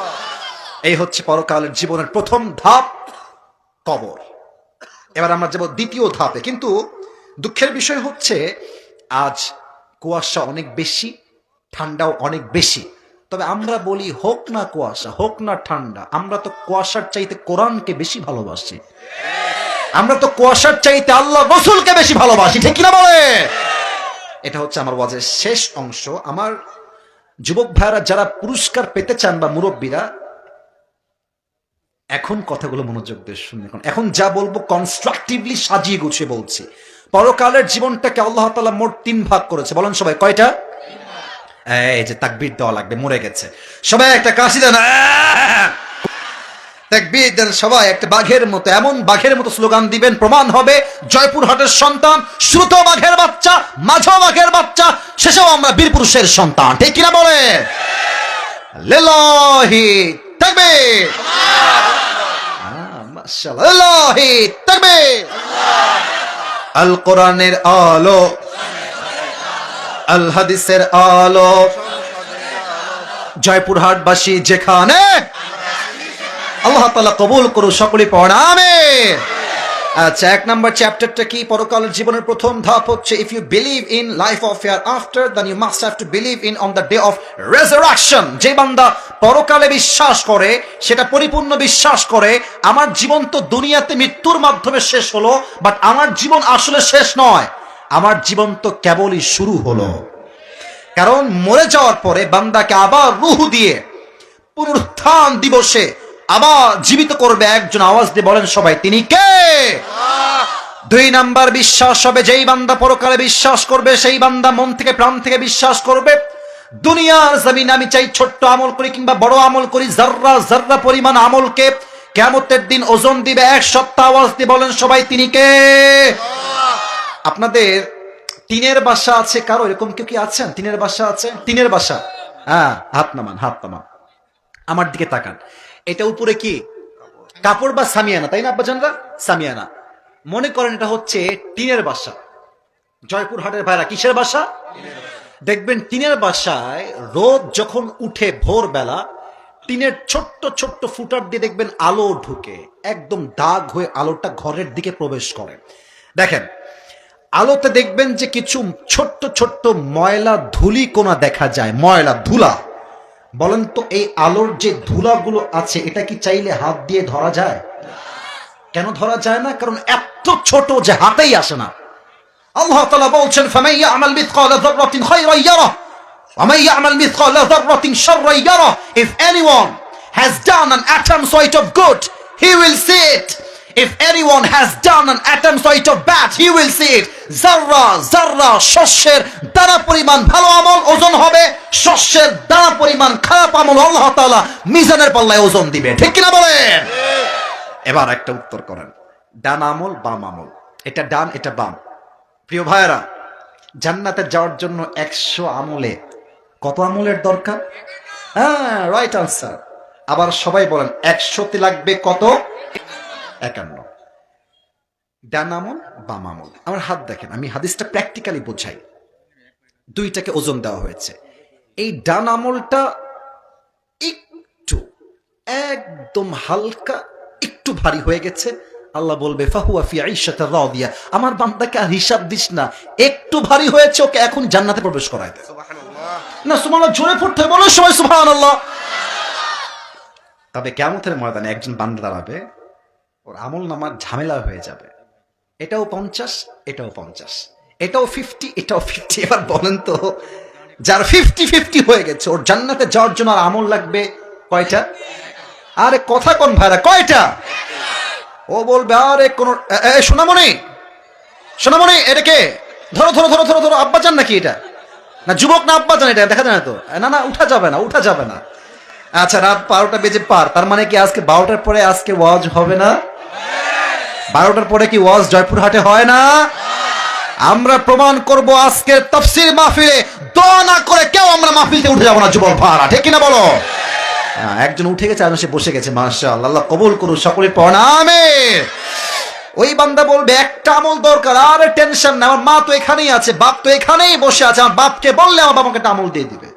এই হচ্ছে পরকালের জীবনের প্রথম ধাপ, কবর। এবার আমরা যাব দ্বিতীয় ধাপে। কিন্তু দুঃখের বিষয় হচ্ছে, আজ কুয়াশা অনেক বেশি, ঠান্ডাও অনেক বেশি। তবে আমরা বলি, হোক না কুয়াশা, হোক না ঠান্ডা, আমরা তো কুয়াশার চাইতে কোরআনকে বেশি ভালোবাসি। আমরা তো কুয়াশার চাইতে আল্লাহ রাসূলকে বেশি ভালোবাসি, ঠিক কিনা বলে? এটা হচ্ছে আমার ওয়াজের শেষ অংশ। আমার যুবক ভাইরা যারা পুরস্কার পেতে চান বা মুরব্বীরা, এখন কথাগুলো মনোযোগ দিয়ে শুনুন। এখন যা বলবো কনস্ট্রাকটিভলি সাজিয়ে গুছিয়ে বলছি। পরকালের জীবনটাকে আল্লাহ তাআলা মোট 3 ভাগ করেছে। বলেন সবাই, কয়টা? এই যে তাকবীর দেওয়া লাগবে, মরে গেছে সবাই, একটা কাশি দেন, তাকবীর দেন সবাই, একটা বাঘের মতো, এমন বাঘের মতো স্লোগান দিবেন, প্রমাণ হবে জয়পুরহাটের সন্তান, শ্রুত বাঘের বাচ্চা, মাঝো বাঘের বাচ্চা, শেষেও আমরা বীর পুরুষের সন্তান, ঠিক কিনা বলে? লিল্লাহি তাকবীর, মাশাআল্লাহ, লিল্লাহি তাকবীর। আল কোরআনের আলো, আল হাদিসের আলো, জয়পুরহাটবাসী যেখানে, আল্লাহ তাআলা কবুল করুন, সকলে পড়া আমিন। আচ্ছা, 1 নাম্বার চ্যাপ্টারটা কি? পরকালের জীবনের প্রথম ধাপ হচ্ছে, if you believe in life of hereafter, then you must have to believe in on the day of resurrection. যে বান্দা পরকালে বিশ্বাস করে, সেটা পরিপূর্ণ বিশ্বাস করে, আমার জীবন তো দুনিয়াতে মৃত্যুর মাধ্যমে শেষ হলো, বাট আমার জীবন আসলে শেষ নয়, আমার জীবন তো কেবলই শুরু হলো। কারণ মরে যাওয়ার পরে বান্দাকে আবার রূহ দিয়ে পুনরুত্থান দিবসে আবার জীবিত করবে একজন। আওয়াজ দিয়ে বলেন সবাই, তিনি কে? 2 নাম্বার বিশ্বাস হবে, যেই বান্দা পরকালে বিশ্বাস করবে, সেই বান্দা মন থেকে প্রাণ থেকে বিশ্বাস করবে, দুনিয়ার জমিন আমি চাই ছোট্ট আমল করি কিংবা বড় আমল করি, জাররা জাররা পরিমাণ আমলকে কিয়ামতের দিন ওজন দিবে 1 সপ্তাহ। আওয়াজ দিয়ে বলেন সবাই, তিনি কে? আপনাদের টিনের বাসা আছে কারো? এরকম কেউ কি আছেন টিনের বাসা আছে? টিনের বাসা, হ্যাঁ, হাত নামান, হাত নামান, আমার দিকে তাকান। এটা উপরে কি কাপড় বা সামিয়ানা, তাই না আব্বাজানরা? সামিয়ানা। মনে করেন এটা হচ্ছে টিনের বাসা। জয়পুরহাটের ভাইরা, কিসের বাসা? দেখবেন টিনের বাসায় রোদ যখন উঠে ভোরবেলা, টিনের ছোট্ট ছোট্ট ফুটার দিয়ে দেখবেন আলো ঢুকে, একদম দাগ হয়ে আলোটা ঘরের দিকে প্রবেশ করে। দেখেন, আলোতে দেখবেন যে কিছু ছোট্ট ছোট্ট ময়লা ধুলি কোনা দেখা যায়, ময়লা ধুলা। বলেন তো, এই আলোর যে ধুলাগুলো আছে, এটা কি চাইলে হাত দিয়ে ধরা যায়? কেন ধরা যায় না? কারণ এত ছোট যে হাতেই আসে না। আল্লাহ তাআলা বলছেন, ফামান ইয়ামাল মিথকালা যাররাতিন খায়রান ইয়ারাহ ওয়া মান Yamal মিথকালা যাররাতিন শাররান ইয়ারাহ। If anyone has done an atom's weight of good, he will see it. If anyone has done an atom's weight of bad, he will see it. জাররা জাররা, শস্যের দানা পরিমাণ ভালো আমল ওজন হবে, শস্যের দানা পরিমাণ খারাপ আমল আল্লাহ তাআলা মিজানের পাল্লায় ওজন দিবে, ঠিক কিনা বলেন? এবার একটা উত্তর করেন, ডান আমল বাম আমল, এটা ডান এটা বাম। প্রিয় ভাইরা, জান্নাতে যাওয়ার জন্য 100 আমলে কত আমলের দরকার? হ্যাঁ, রাইট আনসার। আবার সবাই বলেন 100তে লাগবে কত? 51। ডান আমল বাম আমল। আমার হাত দেখেন, আমি হাদিসটা প্র্যাকটিক্যালি বোঝাই। দুইটাকে ওজন দেওয়া হয়েছে। এই ডান আমলটা একটু একদম হালকা একটু ভারী হয়ে গেছে, আল্লাহ বলবে ফাহুয়া ফি আইশাতির রাদিয়া, আমার বান্দাকে আর হিসাব দিস না, একটু ভারী হয়েছে, ওকে এখন জান্নাতে প্রবেশ করায় দে। সুবহানাল্লাহ। না সুবহানাল্লাহ জোরে পড়তে বলো সবাই সুবহানাল্লাহ। তবে কিয়ামতের ময়দানে একজন বান্দা দাঁড়াবে, ওর আমল নামার ঝামেলা হয়ে যাবে। এটাও 50, এটাও 50, এটাও 50, এটাও 50। এবার বলেন তো, যার 50-50 হয়ে গেছে, ওর জান্নাতে যাওয়ার জন্য আর আমল লাগবে কয়টা? আরে কথা কোন ভাইরা, কয়টা? ও বলবে আরে কোন সোনামণি, সোনামণি এটাকে ধরো ধরো ধরো ধরো ধরো, আব্বা জান নাকি এটা? না যুবক না আব্বা জান, এটা দেখা যায় না তো। না না উঠা যাবে না, উঠা যাবে না। আচ্ছা রাত 12টা বেজে পার, তার মানে কি আজকে 12টার পরে আজকে ওয়াজ হবে না? 12টার পরে কি ওয়াজ জয়পুরহাটে হয় না? আমরা প্রমাণ করব আজকের তাফসীর মাহফিলে দোয়া না করে কেউ আমরা মাহফিলতে উঠে যাব না যুবক ভাড়া, ঠিক কিনা বলো? একজন উঠে গেছে আর সে বসে গেছে, মাশাআল্লাহ, আল্লাহ কবুল করুন সকলে পড়ুন আমিন। ওই বান্দা বলবে একটা আমল দরকার, আরে টেনশন না, আমার মা তো এখানেই আছে, বাপ তো এখানেই বসে আছে, আমার বাপকে বললে আমার বাবাকে একটা আমল দিয়ে দিবে।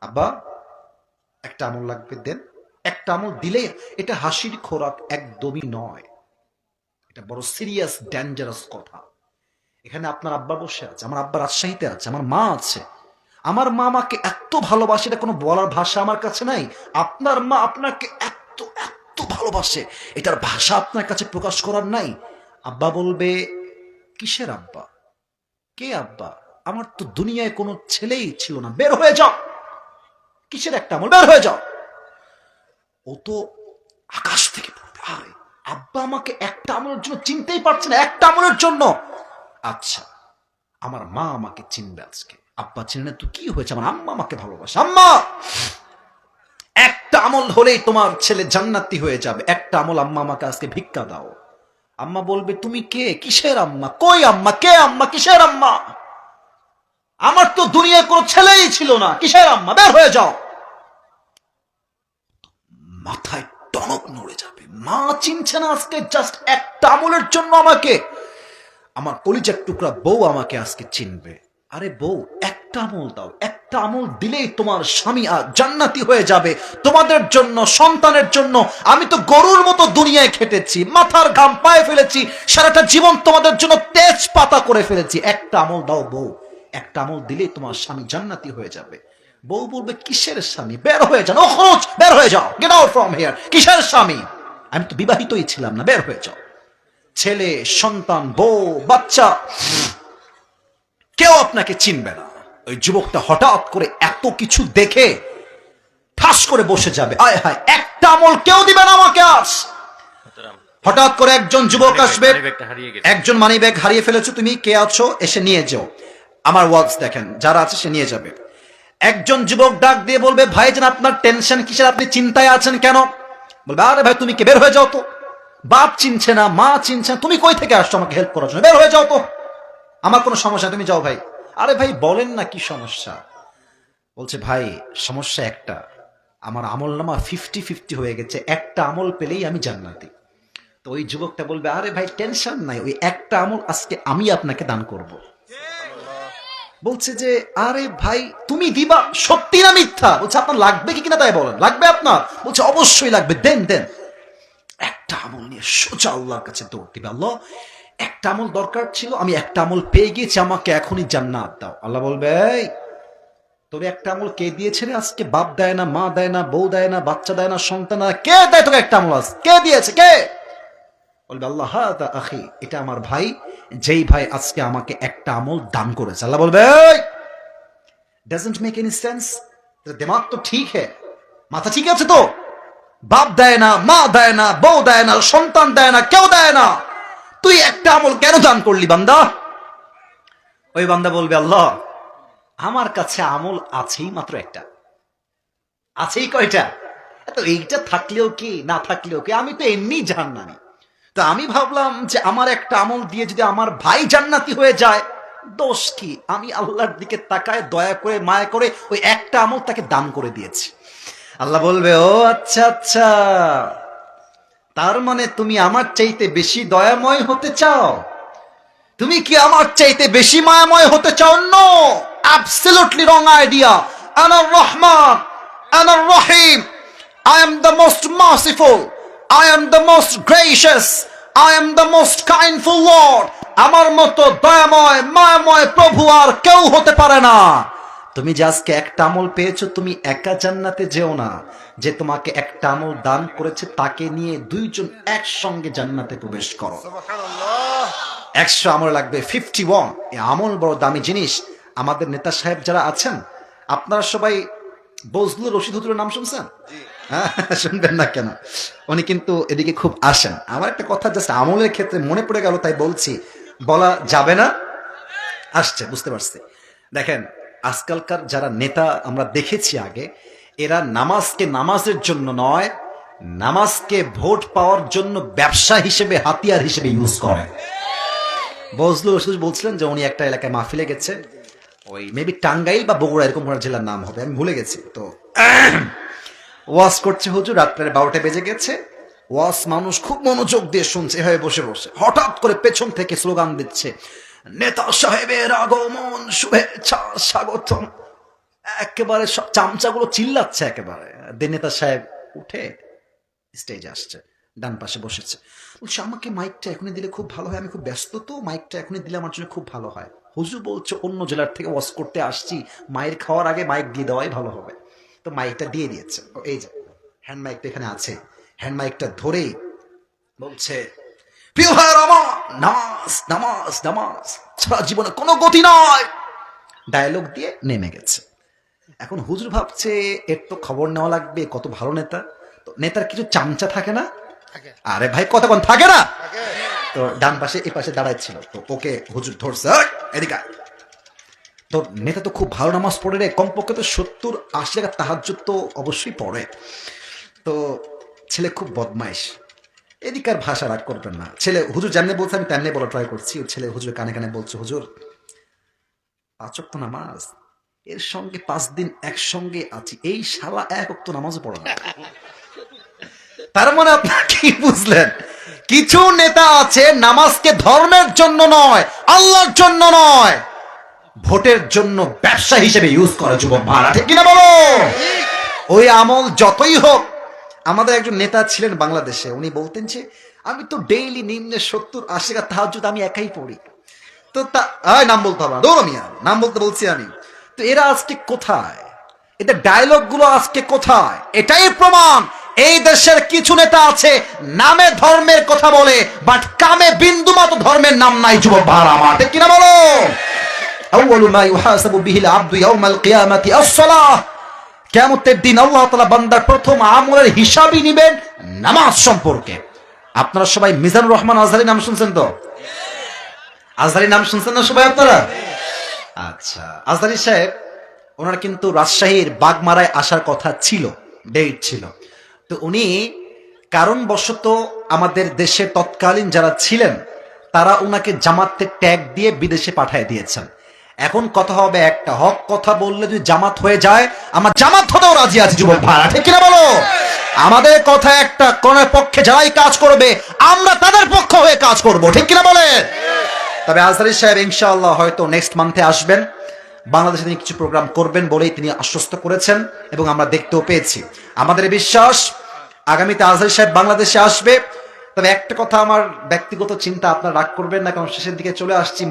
আব্বা একটা আমল লাগবে, দেন। একটা আমল দিলে এটা হাসির খোরাক একদমই নয়, এটা বড় সিরিয়াস ডেঞ্জারাস কথা। এখানে আপনার আব্বা বসে আছে, আমার আব্বা রাজশাহীতে আছে, আমার মা আছে, আমার মা আমাকে এত ভালোবাসে, এটা কোনো বলার ভাষা আমার কাছে নাই। আপনার মা আপনাকে এত এত ভালোবাসে, এটার ভাষা আপনার কাছে প্রকাশ করার নাই। আব্বা বলবে কিসের আব্বা? কে আব্বা? আমার তো দুনিয়ায় কোনো ছেলেই ছিল না, বের হয়ে যাও। কিসের একটা আমল? বের হয়ে যাও। ও তো আকাশ থেকে পড়বে, আরে আব্বা আমাকে একটা আমলের জন্য চিনতেই পারছে না, একটা আমলের জন্য। আচ্ছা আমার মা আমাকে চিনবে আজকে, আব্বা চিনে তো কি হয়েছে, আমার আম্মা আমাকে ভালোবাসে। আম্মা একটা আমল হলেই তোমার ছেলে জান্নাতি হয়ে যাবে, একটা আমল আম্মা আমাকে আজকে ভিক্ষা দাও। আম্মা বলবে তুমি কে? কিসের আম্মা? কই আম্মা? কে আম্মা? কিসের আম্মা? আমার তো দুনিয়ায় কোনো ছেলেই ছিল না, কিসের আম্মা? বের হয়ে যাও। মাথায় টনক নড়ে যাবে, মা চিনছে না আজকে জাস্ট একটা আমলের জন্য আমাকে। আমার কলিজার টুকরা বউ আমাকে আজকে চিনবে। আরে বউ একটা আমল দাও, একটা আমল দিলেই তোমার স্বামী জান্নাতি হয়ে যাবে, তোমাদের জন্য, সন্তানের জন্য। আমি তো গরুর মতো দুনিয়ায় খেটেছি, মাথার ঘাম পায়ে ফেলেছি, সারাটা জীবন তোমাদের জন্য তেজপাতা করে ফেলেছি। একটা আমল দাও বউ, একটা আমল দিলেই তোমার স্বামী জান্নাতি হয়ে যাবে। বউ বলবে কিসের স্বামী? বের হয়ে যান, ও খরচ, বের হয়ে যাও, গেট আউট ফ্রম হিয়ার। কিসের স্বামী? আমি তো বিবাহিতই ছিলাম না, বের হয়ে যাও। ছেলে, সন্তান, বউ, বাচ্চা কেউ আপনাকে চিনবে না। ওই যুবকটা হঠাৎ করে এত কিছু দেখে ঠাস করে বসে যাবে, আয় হায় একটা আমল কেউ দিবে না আমাকে আজ। হঠাৎ করে একজন যুবক আসবে, একজন মানি ব্যাগ হারিয়ে ফেলেছো, তুমি কে আছো এসে নিয়ে যাও। আমার ওয়াজ দেখেন, যারা আছে সে নিয়ে যাবে। একজন যুবক ডাক দিয়ে বলবে ভাইজান আপনার টেনশন কিসের, আপনি চিন্তায় আছেন কেন? বলবে আরে ভাই তুমি কে, বের হয়ে যাও তো। বাপ চিনছে না, মা চিনছে না, তুমি কই থেকে আসছো আমাকে হেল্প করার জন্য? বের হয়ে যাও তো, আমার কোনো সমস্যা, তুমি যাও ভাই। আরে ভাই বলেন না কি সমস্যা? বলছে ভাই সমস্যা একটা, আমার আমল নামা 50-50 হয়ে গেছে, একটা আমল পেলেই আমি জান্নাতি। তো ওই যুবকটা বলবে আরে ভাই টেনশন নাই, ওই একটা আমল আজকে আমি আপনাকে দান করব। বলছে যে আরে ভাই তুমি দিবা, সত্যি না মিথ্যা? বলছে আপনার লাগবে কি কিনা তাই বলেন। লাগবে আপনার? বলছে অবশ্যই লাগবে, দেন দেন। একটা আমল নিয়ে সোজা আল্লাহর কাছে দৌড় দিবে, আল্লাহ একটা আমল দরকার ছিল, আমি একটা আমল পেয়ে গিয়েছি, আমাকে এখনই জান্নাত দাও। আল্লাহ বলবে এই তোরে একটা আমল কে দিয়েছে রে আজকে? বাপ দেয় না, মা দেয় না, বউ দেয় না, বাচ্চা দেয় না, সন্তান দেয় না, কে দেয় তোকে একটা আমল? আজ কে দিয়েছে? কে? বলবে আল্লাহ হাদা আখি, এটা আমার ভাই, যেই ভাই আজকে আমাকে একটা আমল দান করেছে। আল্লাহ বলবে ডাজন্ট মেক এনি সেন্স, দিমাগ তো ঠিক হ্যাঁ, মাথা ঠিক আছে তো? বাপ দেয় না, মা দেয় না, বউ দেয় না, সন্তান দেয় না, কেউ দেয় না, তুই একটা আমল কেন দান করলি বান্দা? ওই বান্দা বলবে আল্লাহ আমার কাছে আমল আছেই মাত্র একটা। আছেই কয়টা? তো এইটা থাকলেও কি না থাকলেও কি, আমি তো এমনি জান্নাতি। তো আমি ভাবলাম যে আমার একটা আমল দিয়ে যদি আমার ভাই জান্নাতি হয়ে যায়, দোষ কি? আমি আল্লাহর দিকে তাকায় দয়া করে মায়া করে ওই একটা আমল তাকে দান করে দিয়েছি। আল্লাহ বলবে, ও আচ্ছা আচ্ছা, তার মানে তুমি আমার চাইতে বেশি দয়াময় হতে চাও? তুমি কি আমার চাইতে বেশি মায়াময় হতে চাও? No, absolutely wrong idea. Anar Rahman, আনার রহিম, I am the most merciful, I am the most gracious, I am the most kindful Lord. আমার মতো দয়াময় মায়াময় প্রভু আর কেউ হতে পারে না। তুমি যে আজকে একটা আমল পেয়েছো, তুমি একা জান্নাতে যেও না। যে তোমাকে একটা আমল দান করেছে তাকে নিয়ে দুইজন একসঙ্গে জান্নাতে প্রবেশ করো। 100 আমল লাগবে 51। এই আমল বড় দামি জিনিস। আমাদের নেতা সাহেব যারা আছেন, আপনারা সবাই বজলুর রশিদ হুজুরের নাম শুনছেন? শুনবেন না কেন? উনি কিন্তু এদিকে খুব আসেন। আমার একটা কথা জাস্ট আমলের ক্ষেত্রে মনে পড়ে গেল, তাই বলছি, বলা যাবে না, আসছে, বুঝতে পারছি। দেখেন, আজকালকার যারা নেতা আমরা দেখেছি আগে, এরা নামাজকে নামাজের জন্য নয়, নামাজকে ভোট পাওয়ার জন্য ব্যবসা হিসেবে, হাতিয়ার হিসেবে ইউজ করে। বজলুর রশিদ বলছিলেন যে উনি একটা এলাকায় মাহফিলে গেছে, ওই মেবি টাঙ্গাইল বা বগুড়া এরকম কোনো জেলার নাম হবে, আমি ভুলে গেছি। তো ওয়াজ করছে হুজুর, রাত্রে 12টা বেজে গেছে। ওয়াজ মানুষ খুব মনোযোগ দিয়ে শুনছে, এভাবে বসে বসে। হঠাৎ করে পেছন থেকে স্লোগান দিচ্ছে, নেতা সাহেবের আগমন, শুভেচ্ছা, স্বাগতম। একেবারে সব চামচাগুলো চিল্লাচ্ছে একেবারে। নেতা সাহেব উঠে স্টেজে আসছে, ডান পাশে বসেছে। বলছে, আমাকে মাইকটা এখনই দিলে খুব ভালো হয়, আমি খুব ব্যস্ত, তো মাইকটা এখনই দিলে আমার জন্য খুব ভালো হয়। হুজুর বলছে, অন্য জেলার থেকে ওয়াজ করতে আসছি, মায়ের খাওয়ার আগে মাইক দিয়ে দেওয়াই ভালো হবে। তো মাইকটা দিয়ে দিয়েছে। এই যে হ্যান্ড মাইকটা এখানে আছে, হ্যান্ড মাইকটা ধরেই বলছে, প্রিয় ভাইয়ের আমার, নামাজ নামাজ নামাজ সারা জীবনে কোনো গতি নয়, ডায়লগ দিয়ে নেমে গেছে। এখন হুজুর ভাবছে, এর তো খবর নেওয়া লাগবে, কত ভালো নেতা। তো নেতার কিছু চামচা থাকে না? আরে ভাই, কতক্ষণ থাকে না? তো ডান পাশে এই পাশে দাঁড়াচ্ছিল, তো ওকে হুজুর ধরছে, এদিকে। তো নেতা তো খুব ভালো নামাজ পড়ে রে, কমপক্ষে তো 70-80 টাকা তাহাজ্জুদ তো অবশ্যই পড়ে। তো ছেলে খুব বদমাইশ, এদিকার ভাষা রাগ করবেন না। ছেলে হুজুর যেমনি বলছে আমি তেমনি বলা ট্রাই করছি। ছেলে হুজুর কানে কানে বলছে, হুজুর 5 ওয়াক্ত নামাজ, এর সঙ্গে 5 দিন একসঙ্গে আছি, এই শালা 1 ওয়াক্ত নামাজও পড়ে না। তার মানে আপনারা কি বুঝলেন? কিছু নেতা আছে নামাজকে ধর্মের জন্য নয়, আল্লাহর জন্য নয়, ভোটের জন্য ব্যবসা হিসেবে ইউজ করে। যুবক ভাড়া, ঠিক কিনা বলো? ওই আমল যতই হোক। আমাদের একজন নেতা ছিলেন বাংলাদেশে, উনি বলতেন যে আমি তো ডেইলি নিম্নে 70-80 টাকা তাহাজ্জুদ আমি একাই পড়ি। তো নাম বলতে হবে না, দৌড়মিয়া নাম বলতে বলছি আমি। তো এরা আজকে কোথায়? এদের ডায়লগ গুলো আজকে কোথায়? এটাই প্রমাণ এই দেশের কিছু নেতা আছে নামে ধর্মের কথা বলে, বাট কামে বিন্দুমাত্র ধর্মের নাম নাই। যুবক ভাড়া আমার, ঠিক কিনা বলো? আউয়ালু মা ইউহাসাবু বিহিল আবদু ইয়াউমাল কিয়ামাতি আস-সালাহ। কিয়ামতের দিন আল্লাহ তাআলা বান্দার প্রথম আমলের হিসাবই নেবেন নামাজ সম্পর্কে। আপনারা সবাই মিজানুর রহমান আজহারী নাম শুনছেন তো? আজহারী নাম শুনছেন না সবাই আপনারা? আচ্ছা, আজহারী সাহেব, ওনার কিন্তু রাজশাহীর বাগমারায় আসার কথা ছিল, ডেট ছিল। তো উনি কারণবশত আমাদের দেশে তৎকালীন যারা ছিলেন তারা উনাকে জামাতের ট্যাগ দিয়ে বিদেশে পাঠিয়ে দিয়েছেন। এখন কথা হবে একটা, হক কথা বললে যদি জামাত হয়ে যায়, আমার জামাত হতেও রাজি আছে। যুবক ভাড়া, ঠিক কিনা বলো? আমাদের কথা একটা, কোন পক্ষে যারাই কাজ করবে আমরা তাদের পক্ষ হয়ে কাজ করব, ঠিক কিনা বলে? তবে আজহারী সাহেব ইনশাআল্লাহ হয়তো নেক্সট মান্থে আসবেন, বাংলাদেশে তিনি কিছু প্রোগ্রাম করবেন বলেই তিনি আশ্বস্ত করেছেন, এবং আমরা দেখতেও পেয়েছি। আমাদের বিশ্বাস আগামীতে আজহারী সাহেব বাংলাদেশে আসবে। তবে একটা কথা, আমার ব্যক্তিগত চিন্তা, আপনারা রাগ করবেন না, কারণ শেষের দিকে চলে আসছি।